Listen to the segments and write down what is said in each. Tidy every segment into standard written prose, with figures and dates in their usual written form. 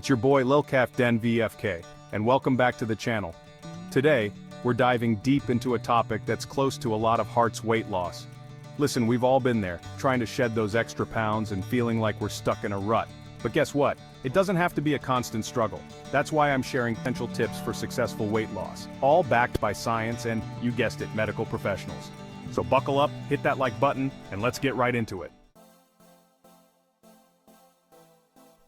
It's your boy Lilcaf Den VFK, and welcome back to the channel. Today, we're diving deep into a topic that's close to a lot of hearts' weight loss. Listen, we've all been there, trying to shed those extra pounds and feeling like we're stuck in a rut. But guess what? It doesn't have to be a constant struggle. That's why I'm sharing essential tips for successful weight loss, all backed by science and, you guessed it, medical professionals. So buckle up, hit that like button, and let's get right into it.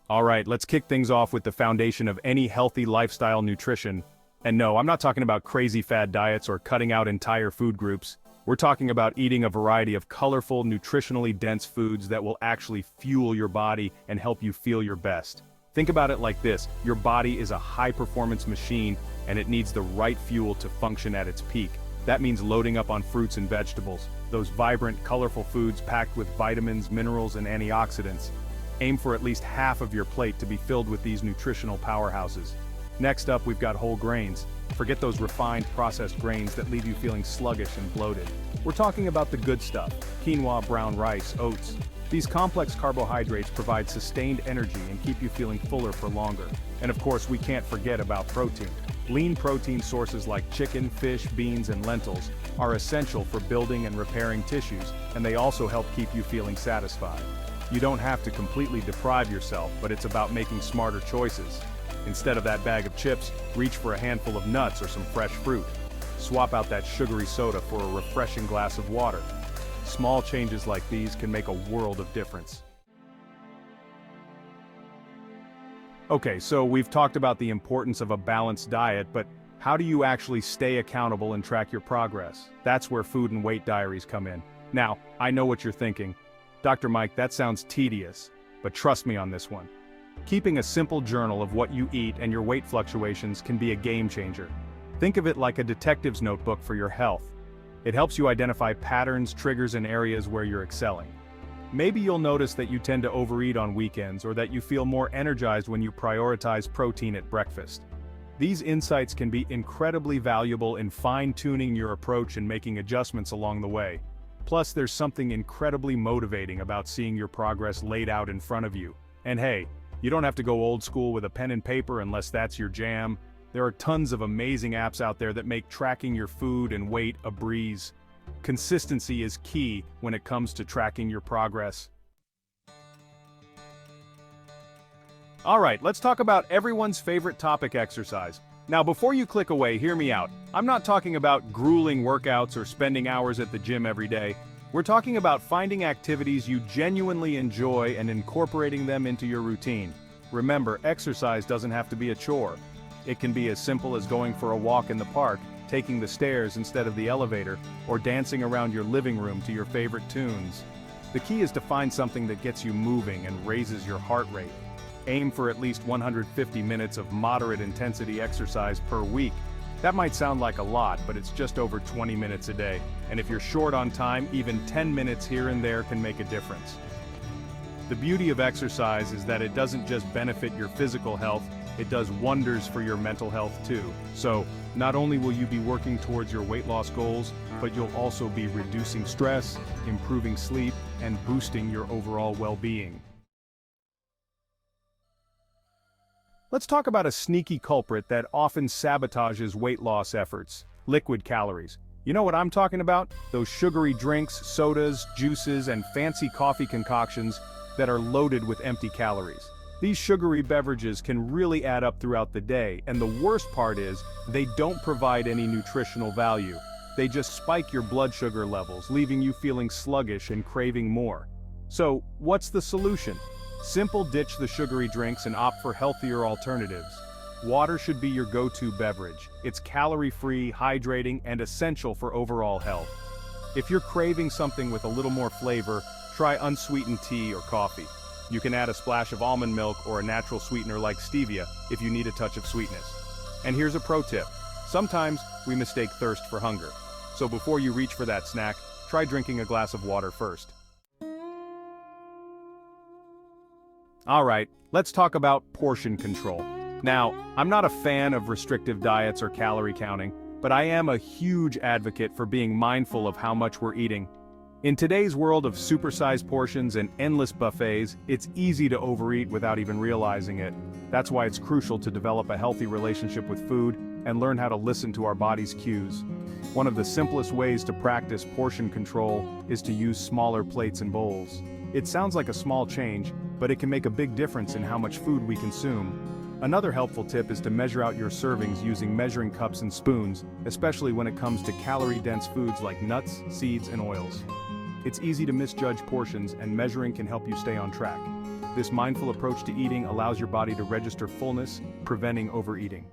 Alright, let's kick things off with the foundation of any healthy lifestyle: nutrition. And no, I'm not talking about crazy fad diets or cutting out entire food groups. We're talking about eating a variety of colorful, nutritionally dense foods that will actually fuel your body and help you feel your best. Think about it like this: your body is a high-performance machine, and it needs the right fuel to function at its peak. That means loading up on fruits and vegetables, those vibrant, colorful foods packed with vitamins, minerals, and antioxidants. Aim for at least half of your plate to be filled with these nutritional powerhouses. Next up, we've got whole grains. Forget those refined, processed grains that leave you feeling sluggish and bloated. We're talking about the good stuff: quinoa, brown rice, oats. These complex carbohydrates provide sustained energy and keep you feeling fuller for longer. And of course, we can't forget about protein. Lean protein sources like chicken, fish, beans, and lentils are essential for building and repairing tissues, and they also help keep you feeling satisfied. You don't have to completely deprive yourself, but it's about making smarter choices. Instead of that bag of chips, reach for a handful of nuts or some fresh fruit. Swap out that sugary soda for a refreshing glass of water. Small changes like these can make a world of difference. Okay, so we've talked about the importance of a balanced diet, but how do you actually stay accountable and track your progress? That's where food and weight diaries come in. Now, I know what you're thinking. Dr. Mike, that sounds tedious, but trust me on this one. Keeping a simple journal of what you eat and your weight fluctuations can be a game changer. Think of it like a detective's notebook for your health. It helps you identify patterns, triggers, and areas where you're excelling. Maybe you'll notice that you tend to overeat on weekends, or that you feel more energized when you prioritize protein at breakfast. These insights can be incredibly valuable in fine-tuning your approach and making adjustments along the way. Plus, there's something incredibly motivating about seeing your progress laid out in front of you. And hey, you don't have to go old school with a pen and paper unless that's your jam. There are tons of amazing apps out there that make tracking your food and weight a breeze. Consistency is key when it comes to tracking your progress. Alright, let's talk about everyone's favorite topic: exercise. Now, before you click away, hear me out. I'm not talking about grueling workouts or spending hours at the gym every day. We're talking about finding activities you genuinely enjoy and incorporating them into your routine. Remember, exercise doesn't have to be a chore. It can be as simple as going for a walk in the park, taking the stairs instead of the elevator, or dancing around your living room to your favorite tunes. The key is to find something that gets you moving and raises your heart rate. Aim for at least 150 minutes of moderate intensity exercise per week. That might sound like a lot, but it's just over 20 minutes a day. And if you're short on time, even 10 minutes here and there can make a difference. The beauty of exercise is that it doesn't just benefit your physical health, it does wonders for your mental health too. So, not only will you be working towards your weight loss goals, but you'll also be reducing stress, improving sleep, and boosting your overall well-being. Let's talk about a sneaky culprit that often sabotages weight loss efforts: liquid calories. You know what I'm talking about? Those sugary drinks, sodas, juices, and fancy coffee concoctions that are loaded with empty calories. These sugary beverages can really add up throughout the day, and the worst part is, they don't provide any nutritional value. They just spike your blood sugar levels, leaving you feeling sluggish and craving more. So, what's the solution? Simple: ditch the sugary drinks and opt for healthier alternatives. Water should be your go-to beverage. It's calorie-free, hydrating, and essential for overall health. If you're craving something with a little more flavor, try unsweetened tea or coffee. You can add a splash of almond milk or a natural sweetener like stevia if you need a touch of sweetness. And here's a pro tip: sometimes we mistake thirst for hunger. So before you reach for that snack, try drinking a glass of water first. Alright, let's talk about portion control. Now, I'm not a fan of restrictive diets or calorie counting, but I am a huge advocate for being mindful of how much we're eating. In today's world of supersized portions and endless buffets, it's easy to overeat without even realizing it. That's why it's crucial to develop a healthy relationship with food and learn how to listen to our body's cues. One of the simplest ways to practice portion control is to use smaller plates and bowls. It sounds like a small change, but it can make a big difference in how much food we consume. Another helpful tip is to measure out your servings using measuring cups and spoons, especially when it comes to calorie-dense foods like nuts, seeds, and oils. It's easy to misjudge portions, and measuring can help you stay on track. This mindful approach to eating allows your body to register fullness, preventing overeating.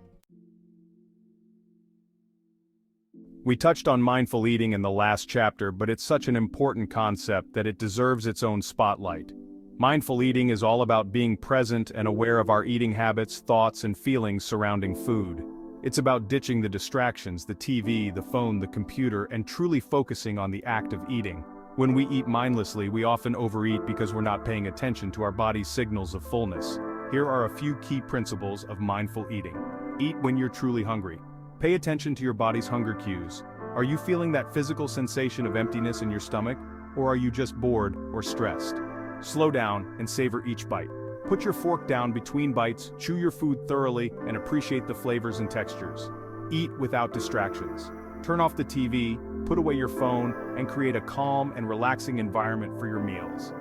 We touched on mindful eating in the last chapter, but it's such an important concept that it deserves its own spotlight. Mindful eating is all about being present and aware of our eating habits, thoughts, and feelings surrounding food. It's about ditching the distractions, the TV, the phone, the computer, and truly focusing on the act of eating. When we eat mindlessly, we often overeat because we're not paying attention to our body's signals of fullness. Here are a few key principles of mindful eating. Eat when you're truly hungry. Pay attention to your body's hunger cues. Are you feeling that physical sensation of emptiness in your stomach, or are you just bored or stressed? Slow down and savor each bite. Put your fork down between bites, chew your food thoroughly, and appreciate the flavors and textures. Eat without distractions. Turn off the TV, put away your phone, and create a calm and relaxing environment for your meals.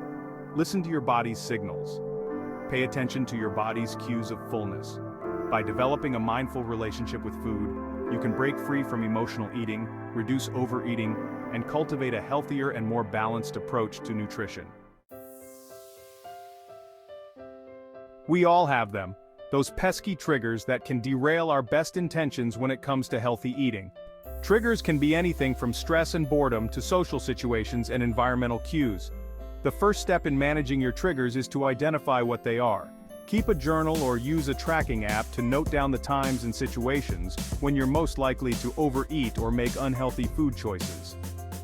Listen to your body's signals. Pay attention to your body's cues of fullness. By developing a mindful relationship with food, you can break free from emotional eating, reduce overeating, and cultivate a healthier and more balanced approach to nutrition. We all have them, those pesky triggers that can derail our best intentions when it comes to healthy eating. Triggers can be anything from stress and boredom to social situations and environmental cues. The first step in managing your triggers is to identify what they are. Keep a journal or use a tracking app to note down the times and situations when you're most likely to overeat or make unhealthy food choices.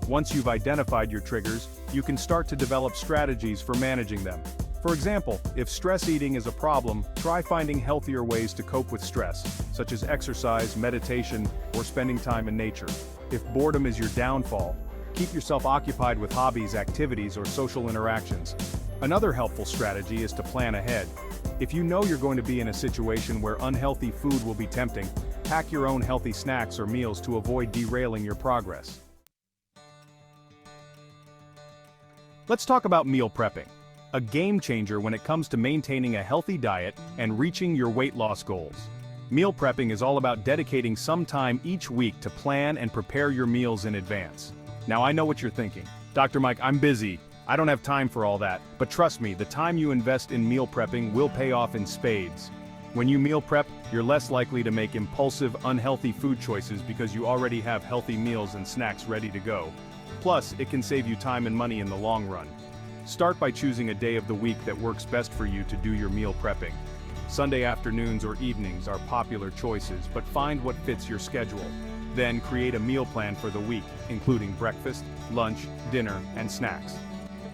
Once you've identified your triggers, you can start to develop strategies for managing them. For example, if stress eating is a problem, try finding healthier ways to cope with stress, such as exercise, meditation, or spending time in nature. If boredom is your downfall, keep yourself occupied with hobbies, activities, or social interactions. Another helpful strategy is to plan ahead. If you know you're going to be in a situation where unhealthy food will be tempting, pack your own healthy snacks or meals to avoid derailing your progress. Let's talk about meal prepping, a game changer when it comes to maintaining a healthy diet and reaching your weight loss goals. Meal prepping is all about dedicating some time each week to plan and prepare your meals in advance. Now I know what you're thinking. Dr. Mike, I'm busy. I don't have time for all that. But trust me, the time you invest in meal prepping will pay off in spades. When you meal prep, you're less likely to make impulsive, unhealthy food choices because you already have healthy meals and snacks ready to go. Plus, it can save you time and money in the long run. Start by choosing a day of the week that works best for you to do your meal prepping. Sunday afternoons or evenings are popular choices, but find what fits your schedule. Then create a meal plan for the week, including breakfast, lunch, dinner, and snacks.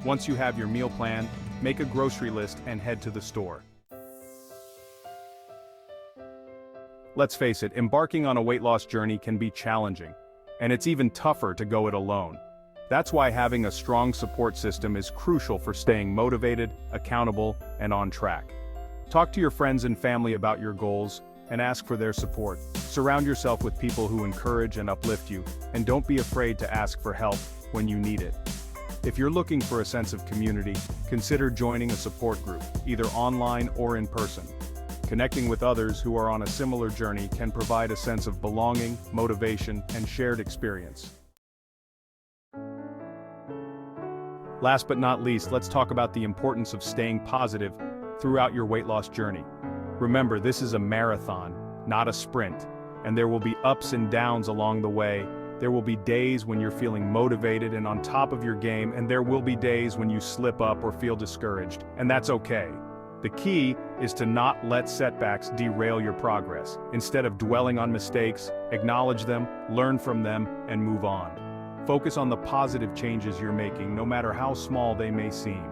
Once you have your meal plan, make a grocery list and head to the store. Let's face it, embarking on a weight loss journey can be challenging, and it's even tougher to go it alone. That's why having a strong support system is crucial for staying motivated, accountable, and on track. Talk to your friends and family about your goals, and ask for their support. Surround yourself with people who encourage and uplift you, and don't be afraid to ask for help when you need it. If you're looking for a sense of community, consider joining a support group, either online or in person. Connecting with others who are on a similar journey can provide a sense of belonging, motivation, and shared experience. Last but not least, let's talk about the importance of staying positive throughout your weight loss journey. Remember, this is a marathon, not a sprint, and there will be ups and downs along the way. There will be days when you're feeling motivated and on top of your game, and there will be days when you slip up or feel discouraged, and that's okay. The key is to not let setbacks derail your progress. Instead of dwelling on mistakes, acknowledge them, learn from them, and move on. Focus on the positive changes you're making, no matter how small they may seem.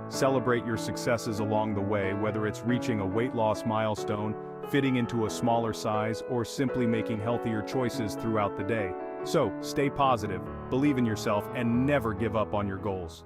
Celebrate your successes along the way, whether it's reaching a weight loss milestone, fitting into a smaller size, or simply making healthier choices throughout the day. So, stay positive, believe in yourself, and never give up on your goals.